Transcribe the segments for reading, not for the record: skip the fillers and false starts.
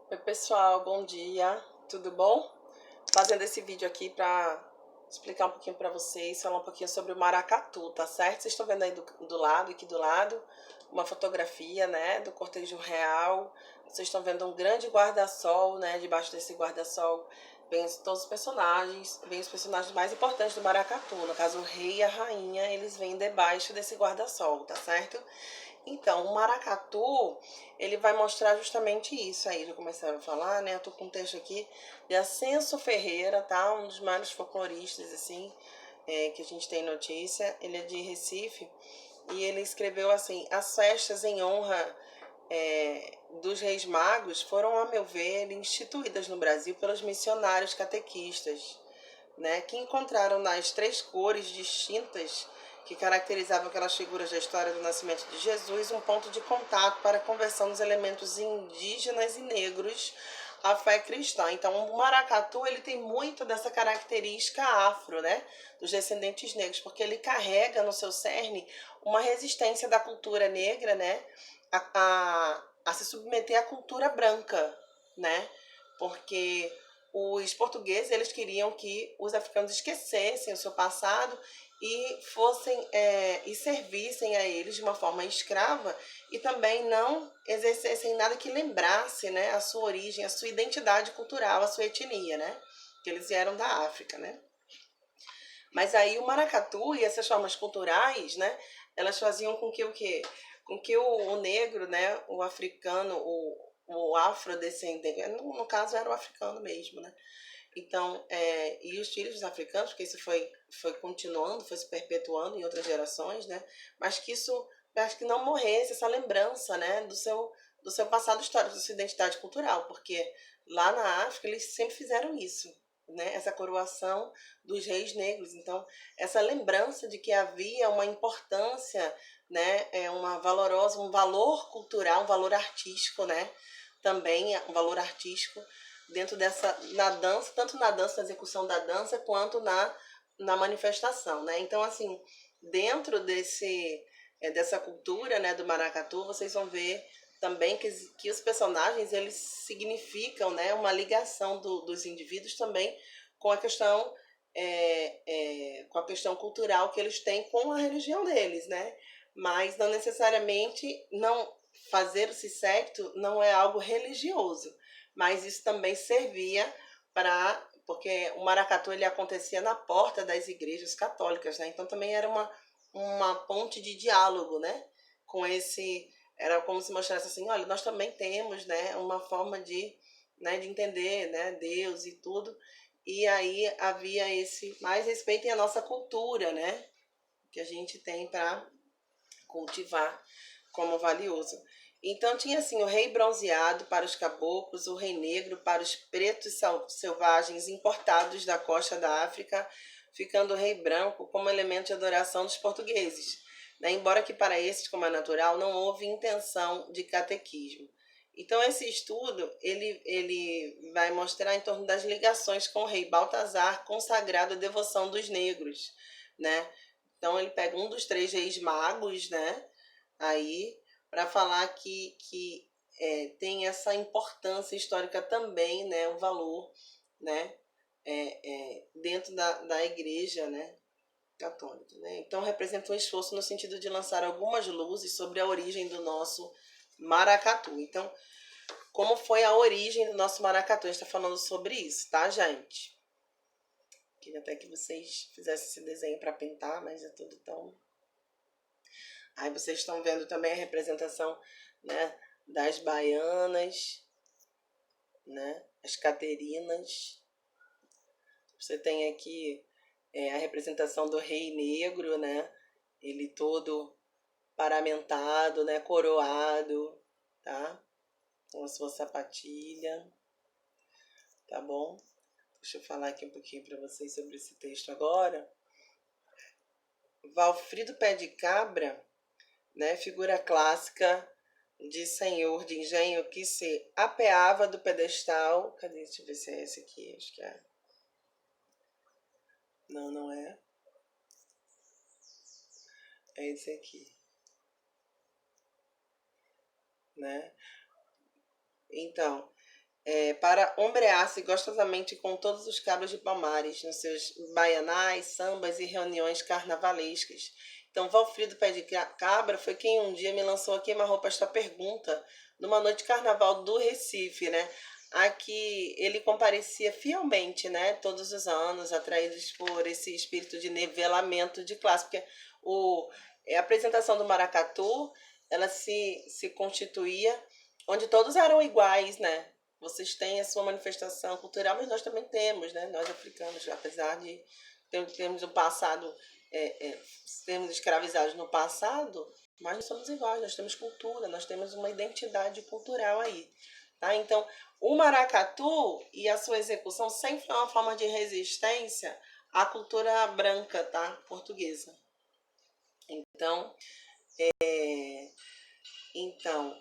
Oi pessoal, bom dia, tudo bom? Fazendo esse vídeo aqui para explicar um pouquinho para vocês, falar um pouquinho sobre o maracatu, tá certo? Vocês estão vendo aí do lado, aqui do lado, uma fotografia, né, do cortejo real. Vocês estão vendo um grande guarda-sol, né, debaixo desse guarda-sol vem todos os personagens, vem os personagens mais importantes do maracatu, no caso o rei e a rainha, eles vêm debaixo desse guarda-sol, tá certo? Então, o maracatu, ele vai mostrar justamente isso aí, já começaram a falar, né? Eu tô com um texto aqui de Ascenso Ferreira, tá? Um dos maiores folcloristas, assim, que a gente tem notícia. Ele é de Recife e ele escreveu assim: as festas em honra dos Reis Magos foram, a meu ver, instituídas no Brasil pelos missionários catequistas, né, que encontraram nas três cores distintas que caracterizavam aquelas figuras da história do nascimento de Jesus um ponto de contato para a conversão dos elementos indígenas e negros à fé cristã. Então, o maracatu ele tem muito dessa característica afro, né, dos descendentes negros, porque ele carrega no seu cerne uma resistência da cultura negra, né, a se submeter à cultura branca, né, porque os portugueses eles queriam que os africanos esquecessem o seu passado e fossem e servissem a eles de uma forma escrava e também não exercessem nada que lembrasse, né, a sua origem, a sua identidade cultural, a sua etnia, né, que eles vieram da África, né. Mas aí o maracatu e essas formas culturais, né, elas faziam com que o quê? Com que o negro, né, o africano, o afrodescendente, no caso era o africano mesmo, né, então, e os filhos dos africanos, porque isso foi continuando, foi se perpetuando em outras gerações, né? Mas que isso, acho que não morresse essa lembrança, né? Do seu passado histórico, da sua identidade cultural, porque lá na África eles sempre fizeram isso, né? Essa coroação dos reis negros. Então, essa lembrança de que havia uma importância, né? Uma valorosa, um valor cultural, um valor artístico, né? Também um valor artístico dentro dessa na dança, tanto na dança, na execução da dança, quanto na manifestação, né? Então, assim, dentro dessa cultura, né, do maracatu, vocês vão ver também que os personagens eles significam, né, uma ligação dos indivíduos também com a questão com a questão cultural que eles têm com a religião deles, né? Mas não necessariamente não fazer o secto não é algo religioso, mas isso também servia para porque o maracatu ele acontecia na porta das igrejas católicas, né? Então também era uma ponte de diálogo, né? Com esse era como se mostrasse assim, olha, nós também temos, né, uma forma de entender, né, Deus e tudo. E aí havia esse mais respeito à nossa cultura, né, que a gente tem para cultivar como valioso. Então tinha assim o rei bronzeado para os caboclos, o rei negro para os pretos selvagens importados da costa da África, ficando o rei branco como elemento de adoração dos portugueses, né? Embora que para esses, como é natural, não houve intenção de catequismo. Então esse estudo ele vai mostrar em torno das ligações com o rei Baltazar, consagrado à devoção dos negros, né? Então ele pega um dos três reis magos, né? Aí para falar que tem essa importância histórica também, né? O valor, né? Dentro da igreja, né? Católica, né? Então representa um esforço no sentido de lançar algumas luzes sobre a origem do nosso maracatu. Então, como foi a origem do nosso maracatu? A gente está falando sobre isso, tá, gente? Queria até que vocês fizessem esse desenho para pintar, mas é tudo tão. Aí vocês estão vendo também a representação, né, das baianas, né, as caterinas. Você tem aqui a representação do rei negro, né, ele todo paramentado, né, coroado, tá? Com a sua sapatilha, tá bom? Deixa eu falar aqui um pouquinho para vocês sobre esse texto agora. Valfrido Pé de Cabra, né, figura clássica de senhor de engenho que se apeava do pedestal. Cadê? Deixa eu ver se é esse aqui. Acho que é. Não, não é. É esse aqui, né? Então, para ombrear-se gostosamente com todos os cabras de Palmares, nos seus baianais, sambas e reuniões carnavalescas. Então, Valfrido Pé de Cabra foi quem um dia me lançou a queima-roupa esta pergunta, numa noite de carnaval do Recife, né? Aqui ele comparecia fielmente, né? Todos os anos, atraídos por esse espírito de nivelamento de classe, porque a apresentação do maracatu, ela se constituía onde todos eram iguais, né? Vocês têm a sua manifestação cultural, mas nós também temos, né? Nós africanos, apesar de termos um passado, sermos escravizados no passado, mas nós somos iguais, nós temos cultura, nós temos uma identidade cultural aí. Tá? Então, o maracatu e a sua execução sempre é uma forma de resistência à cultura branca, tá? Portuguesa. Então,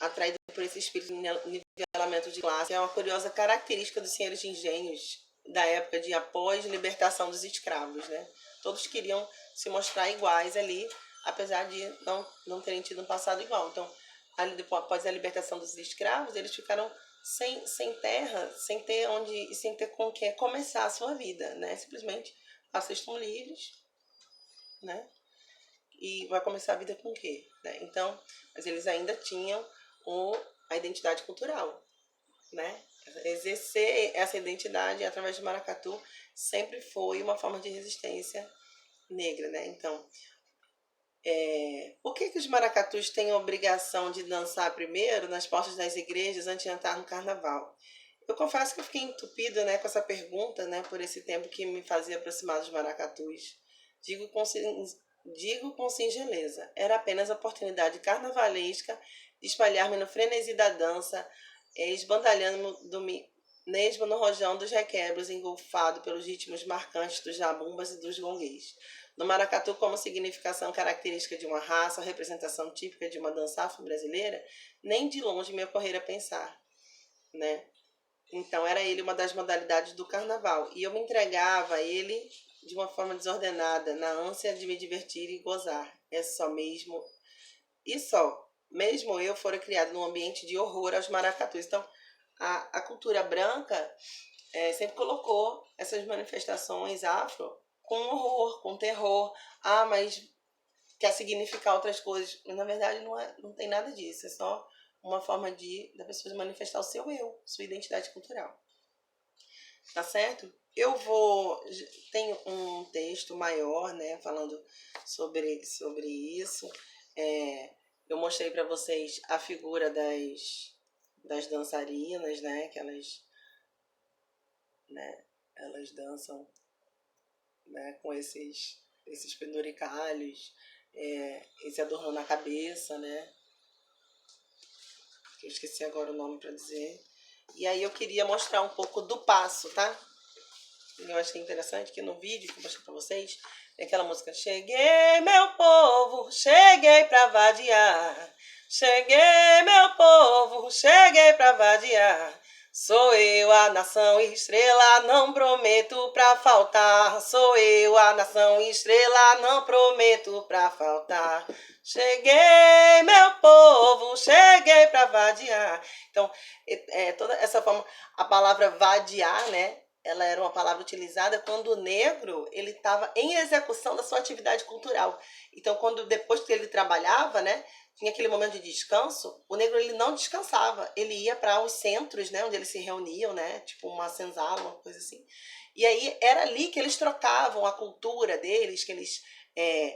atraído por esse espírito de nivelamento de classe, é uma curiosa característica dos senhores de engenhos da época de após libertação dos escravos, né? Todos queriam se mostrar iguais ali, apesar de não terem tido um passado igual. Então, após a libertação dos escravos, eles ficaram sem terra, sem ter com o que começar a sua vida, né? Simplesmente, vocês estão livres, né? E vai começar a vida com o quê? Né? Então, mas eles ainda tinham a identidade cultural, né? Exercer essa identidade através do maracatu sempre foi uma forma de resistência negra, né? Então, por que os maracatus têm a obrigação de dançar primeiro nas portas das igrejas antes de entrar no carnaval? Eu confesso que eu fiquei entupida, né, com essa pergunta, né, por esse tempo que me fazia aproximar dos maracatus. Digo com singeleza, era apenas a oportunidade carnavalesca de espalhar-me no frenesi da dança, esbandalhando-me mesmo no rojão dos requebros, engolfado pelos ritmos marcantes dos zabumbas e dos gonguês. No maracatu, como significação característica de uma raça, ou representação típica de uma dança afro-brasileira, nem de longe me ocorrera pensar, né? Então, era ele uma das modalidades do carnaval. E eu me entregava a ele de uma forma desordenada, na ânsia de me divertir e gozar. Mesmo eu fora criado num ambiente de horror aos maracatus. Então, a cultura branca sempre colocou essas manifestações afro com horror, com terror. Ah, mas quer significar outras coisas. Mas, na verdade, não tem nada disso. É só uma forma da pessoa manifestar o seu eu, sua identidade cultural. Tá certo? Tenho um texto maior, né, falando sobre isso. Eu mostrei para vocês a figura das dançarinas, né, que elas dançam, né, com esses penduricalhos, esse adorno na cabeça, né, que eu esqueci agora o nome para dizer. E aí eu queria mostrar um pouco do passo, tá? Eu achei interessante que no vídeo que eu mostrei pra vocês, tem aquela música: cheguei, meu povo, cheguei pra vadiar. Cheguei, meu povo, cheguei pra vadiar. Sou eu a nação estrela, não prometo pra faltar. Sou eu a nação estrela, não prometo pra faltar. Cheguei, meu povo, cheguei pra vadiar. Então, toda essa forma, a palavra vadiar, né? Ela era uma palavra utilizada quando o negro ele estava em execução da sua atividade cultural. Então, depois que ele trabalhava, né, tinha aquele momento de descanso, o negro ele não descansava, ele ia para os centros, né, onde eles se reuniam, né, tipo uma senzala, uma coisa assim. E aí era ali que eles trocavam a cultura deles, que eles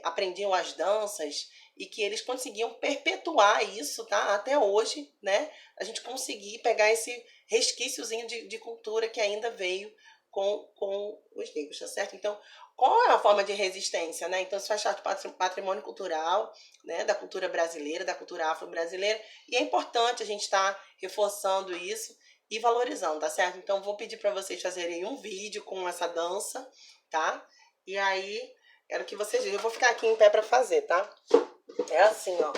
aprendiam as danças e que eles conseguiam perpetuar isso, tá? Até hoje, né? A gente conseguir pegar esse resquíciozinho de cultura que ainda veio com os negros, tá certo? Então, qual é a forma de resistência, né? Então, isso faz parte do patrimônio cultural, né? Da cultura brasileira, da cultura afro-brasileira, e é importante a gente estar reforçando isso e valorizando, tá certo? Então, vou pedir para vocês fazerem um vídeo com essa dança, tá? E aí, quero que vocês vejam. Eu vou ficar aqui em pé para fazer, tá? É assim, ó.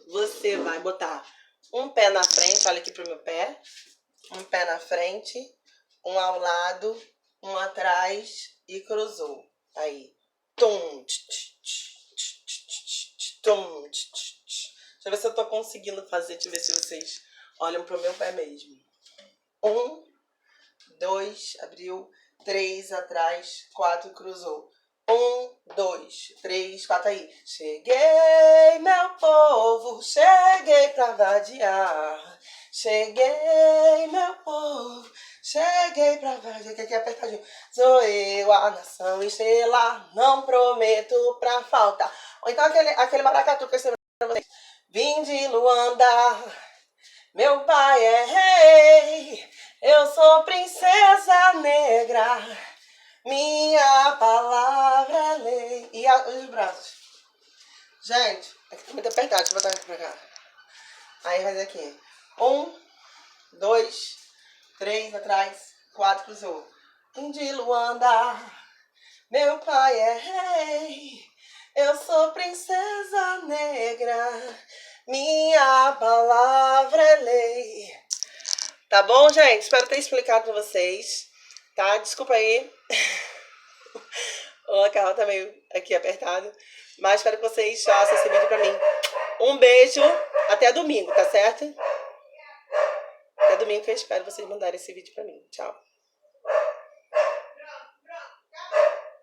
Você vai botar um pé na frente, olha aqui pro meu pé. Um pé na frente, um ao lado, um atrás e cruzou. Aí. Tum, tum. Deixa eu ver se eu tô conseguindo fazer. Deixa eu ver se vocês Olham pro meu pé mesmo. 1, 2, abriu. 3, atrás. 4, cruzou. 1, 2, 3, 4, aí. Cheguei, meu povo, cheguei pra vadiar. Cheguei, meu povo, cheguei pra vadiar. Que aqui é apertadinho. Sou eu, a nação estrela, não prometo pra faltar. Ou então aquele maracatu que eu ensinei pra vocês. Vim de Luanda, meu pai é rei, eu sou princesa negra. Minha palavra é lei. E os braços. Gente, aqui tá muito apertado. Deixa eu botar aqui pra cá. Aí vai aqui. 1, 2, 3, atrás. 4, cruzou. De Luanda, meu pai é rei. Eu sou princesa negra. Minha palavra é lei. Tá bom, gente? Espero ter explicado pra vocês. Tá? Desculpa aí. O local tá meio aqui apertado. Mas espero que vocês façam esse vídeo pra mim. Um beijo. Até domingo, tá certo? Até domingo que eu espero vocês mandarem esse vídeo pra mim. Tchau.